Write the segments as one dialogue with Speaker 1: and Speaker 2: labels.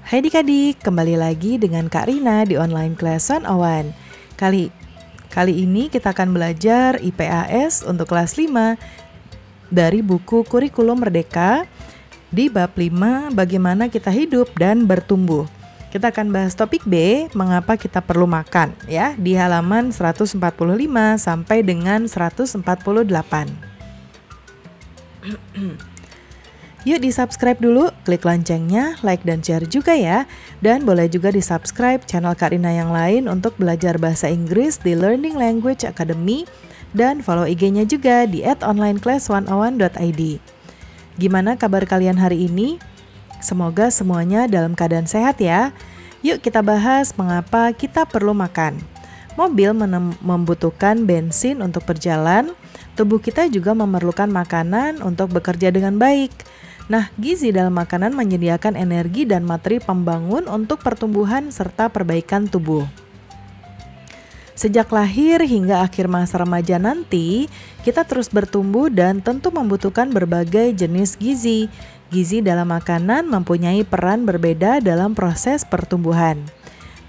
Speaker 1: Hai adik-adik, kembali lagi dengan Kak Rina di online class 101. Kali ini kita akan belajar IPAS untuk kelas 5 dari buku Kurikulum Merdeka di bab 5 bagaimana kita hidup dan bertumbuh. Kita akan bahas topik B, mengapa kita perlu makan ya, di halaman 145 sampai dengan 148. Yuk di-subscribe dulu, klik loncengnya, like dan share juga ya. Dan boleh juga di-subscribe channel Kak Rina yang lain untuk belajar bahasa Inggris di Learning Language Academy. Dan follow IG-nya juga di @onlineclass101.id. Gimana kabar kalian hari ini? Semoga semuanya dalam keadaan sehat ya. Yuk kita bahas mengapa kita perlu makan. Mobil membutuhkan bensin untuk berjalan, tubuh kita juga memerlukan makanan untuk bekerja dengan baik. Nah, gizi dalam makanan menyediakan energi dan materi pembangun untuk pertumbuhan serta perbaikan tubuh. Sejak lahir hingga akhir masa remaja nanti, kita terus bertumbuh dan tentu membutuhkan berbagai jenis gizi. Gizi dalam makanan mempunyai peran berbeda dalam proses pertumbuhan.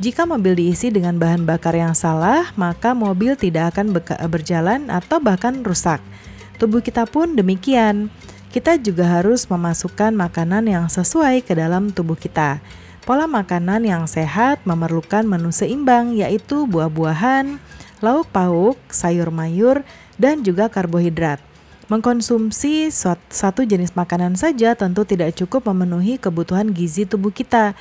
Speaker 1: Jika mobil diisi dengan bahan bakar yang salah, maka mobil tidak akan berjalan atau bahkan rusak. Tubuh kita pun demikian. Kita juga harus memasukkan makanan yang sesuai ke dalam tubuh kita. Pola makanan yang sehat memerlukan menu seimbang, yaitu buah-buahan, lauk pauk, sayur mayur, dan juga karbohidrat. Mengkonsumsi satu jenis makanan saja tentu tidak cukup memenuhi kebutuhan gizi tubuh kita.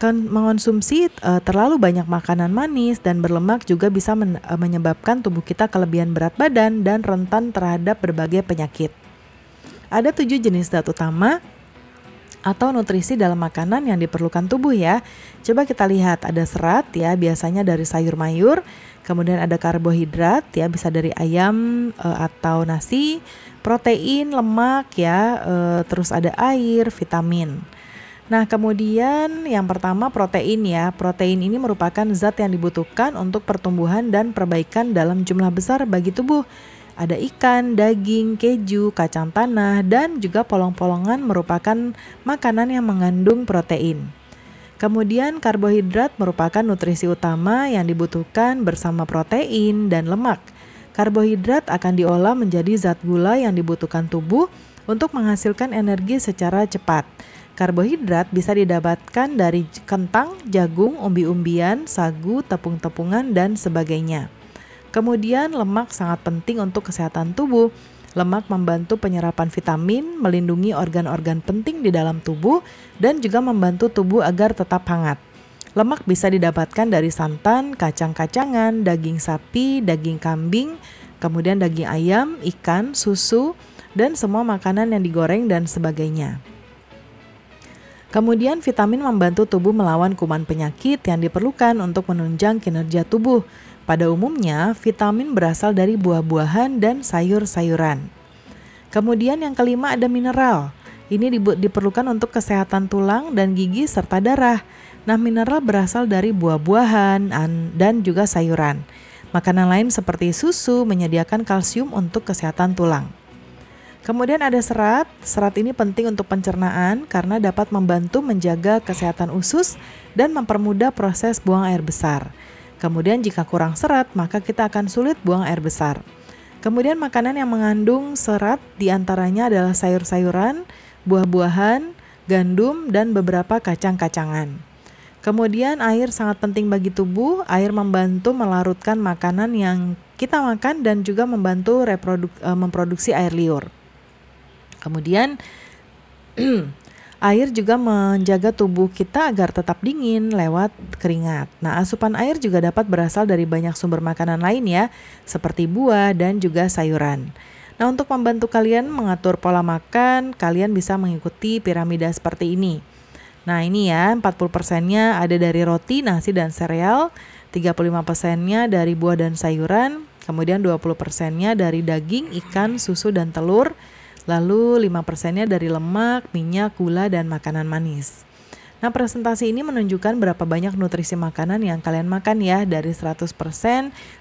Speaker 1: Mengonsumsi terlalu banyak makanan manis dan berlemak juga bisa menyebabkan tubuh kita kelebihan berat badan dan rentan terhadap berbagai penyakit. Ada 7 jenis zat utama atau nutrisi dalam makanan yang diperlukan tubuh ya. Coba kita lihat, ada serat ya, biasanya dari sayur mayur. Kemudian ada karbohidrat ya, bisa dari ayam atau nasi. Protein, lemak ya, terus ada air, vitamin. Nah, kemudian yang pertama protein ya. Protein ini merupakan zat yang dibutuhkan untuk pertumbuhan dan perbaikan dalam jumlah besar bagi tubuh. Ada ikan, daging, keju, kacang tanah, dan juga polong-polongan merupakan makanan yang mengandung protein. Kemudian karbohidrat merupakan nutrisi utama yang dibutuhkan bersama protein dan lemak. Karbohidrat akan diolah menjadi zat gula yang dibutuhkan tubuh untuk menghasilkan energi secara cepat. Karbohidrat bisa didapatkan dari kentang, jagung, umbi-umbian, sagu, tepung-tepungan, dan sebagainya. Kemudian lemak sangat penting untuk kesehatan tubuh. Lemak membantu penyerapan vitamin, melindungi organ-organ penting di dalam tubuh, dan juga membantu tubuh agar tetap hangat. Lemak bisa didapatkan dari santan, kacang-kacangan, daging sapi, daging kambing, kemudian daging ayam, ikan, susu, dan semua makanan yang digoreng dan sebagainya. Kemudian vitamin membantu tubuh melawan kuman penyakit yang diperlukan untuk menunjang kinerja tubuh. Pada umumnya, vitamin berasal dari buah-buahan dan sayur-sayuran. Kemudian yang kelima ada mineral. Ini diperlukan untuk kesehatan tulang dan gigi serta darah. Nah, mineral berasal dari buah-buahan dan juga sayuran. Makanan lain seperti susu menyediakan kalsium untuk kesehatan tulang. Kemudian ada serat. Serat ini penting untuk pencernaan karena dapat membantu menjaga kesehatan usus dan mempermudah proses buang air besar. Kemudian jika kurang serat, maka kita akan sulit buang air besar. Kemudian makanan yang mengandung serat diantaranya adalah sayur-sayuran, buah-buahan, gandum, dan beberapa kacang-kacangan. Kemudian air sangat penting bagi tubuh. Air membantu melarutkan makanan yang kita makan dan juga membantu memproduksi air liur. Kemudian air juga menjaga tubuh kita agar tetap dingin lewat keringat. Nah, asupan air juga dapat berasal dari banyak sumber makanan lain ya, seperti buah dan juga sayuran. Nah, untuk membantu kalian mengatur pola makan, kalian bisa mengikuti piramida seperti ini. Nah, ini ya, 40%-nya ada dari roti, nasi, dan sereal, 35%-nya dari buah dan sayuran, kemudian 20%-nya dari daging, ikan, susu, dan telur, lalu 5%-nya dari lemak, minyak, gula, dan makanan manis. Nah, presentasi ini menunjukkan berapa banyak nutrisi makanan yang kalian makan ya. Dari 100%,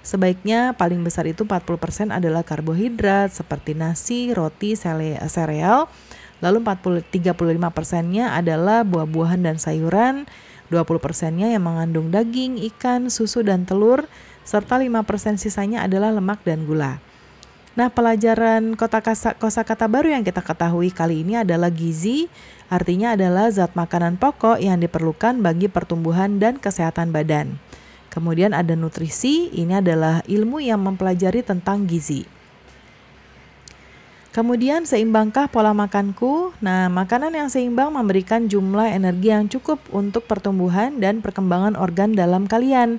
Speaker 1: sebaiknya paling besar itu 40% adalah karbohidrat seperti nasi, roti, sereal. Lalu 35%-nya adalah buah-buahan dan sayuran, 20%-nya yang mengandung daging, ikan, susu, dan telur, serta 5% sisanya adalah lemak dan gula. Nah, pelajaran kosakata baru yang kita ketahui kali ini adalah gizi, artinya adalah zat makanan pokok yang diperlukan bagi pertumbuhan dan kesehatan badan. Kemudian ada nutrisi, ini adalah ilmu yang mempelajari tentang gizi. Kemudian seimbangkah pola makanku? Nah, makanan yang seimbang memberikan jumlah energi yang cukup untuk pertumbuhan dan perkembangan organ dalam kalian,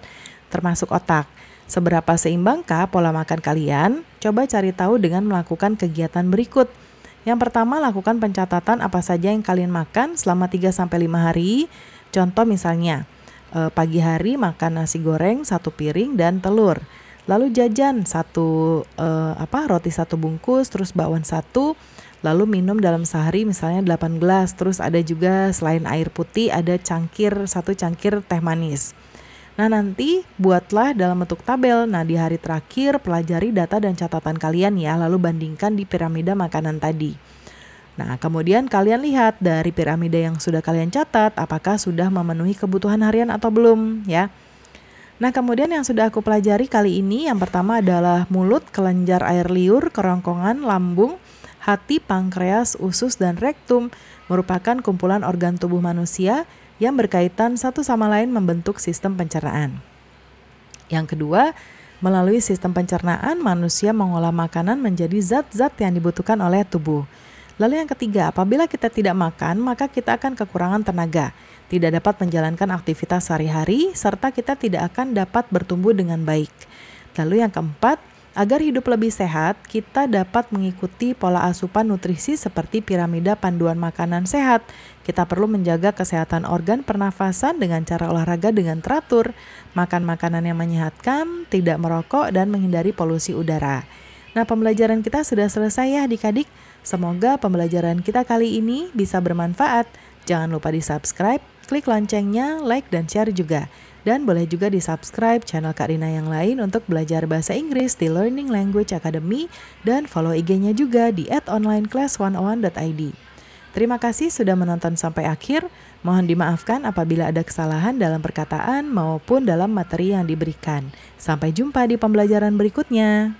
Speaker 1: termasuk otak. Seberapa seimbangkah pola makan kalian? Coba cari tahu dengan melakukan kegiatan berikut. Yang pertama, lakukan pencatatan apa saja yang kalian makan selama 3-5 hari. Contoh misalnya, pagi hari makan nasi goreng 1 piring dan telur. Lalu jajan roti 1 bungkus, terus bakwan 1, lalu minum dalam sehari misalnya 8 gelas, terus ada juga selain air putih ada 1 cangkir teh manis. Nah, nanti buatlah dalam bentuk tabel. Nah, di hari terakhir pelajari data dan catatan kalian ya, lalu bandingkan di piramida makanan tadi. Nah, kemudian kalian lihat dari piramida yang sudah kalian catat apakah sudah memenuhi kebutuhan harian atau belum ya. Nah, kemudian yang sudah aku pelajari kali ini yang pertama adalah mulut, kelenjar air liur, kerongkongan, lambung, hati, pankreas, usus, dan rektum merupakan kumpulan organ tubuh manusia yang berkaitan satu sama lain membentuk sistem pencernaan. Yang kedua, melalui sistem pencernaan manusia mengolah makanan menjadi zat-zat yang dibutuhkan oleh tubuh. Lalu yang ketiga, apabila kita tidak makan, maka kita akan kekurangan tenaga, tidak dapat menjalankan aktivitas sehari-hari, serta kita tidak akan dapat bertumbuh dengan baik. Lalu yang keempat, agar hidup lebih sehat, kita dapat mengikuti pola asupan nutrisi seperti piramida panduan makanan sehat. Kita perlu menjaga kesehatan organ pernafasan dengan cara olahraga dengan teratur, makan makanan yang menyehatkan, tidak merokok, dan menghindari polusi udara. Nah, pembelajaran kita sudah selesai ya adik-adik. Semoga pembelajaran kita kali ini bisa bermanfaat. Jangan lupa di-subscribe, klik loncengnya, like, dan share juga. Dan boleh juga di-subscribe channel Kak Rina yang lain untuk belajar bahasa Inggris di Learning Language Academy dan follow IG-nya juga di @onlineclass101.id. Terima kasih sudah menonton sampai akhir. Mohon dimaafkan apabila ada kesalahan dalam perkataan maupun dalam materi yang diberikan. Sampai jumpa di pembelajaran berikutnya.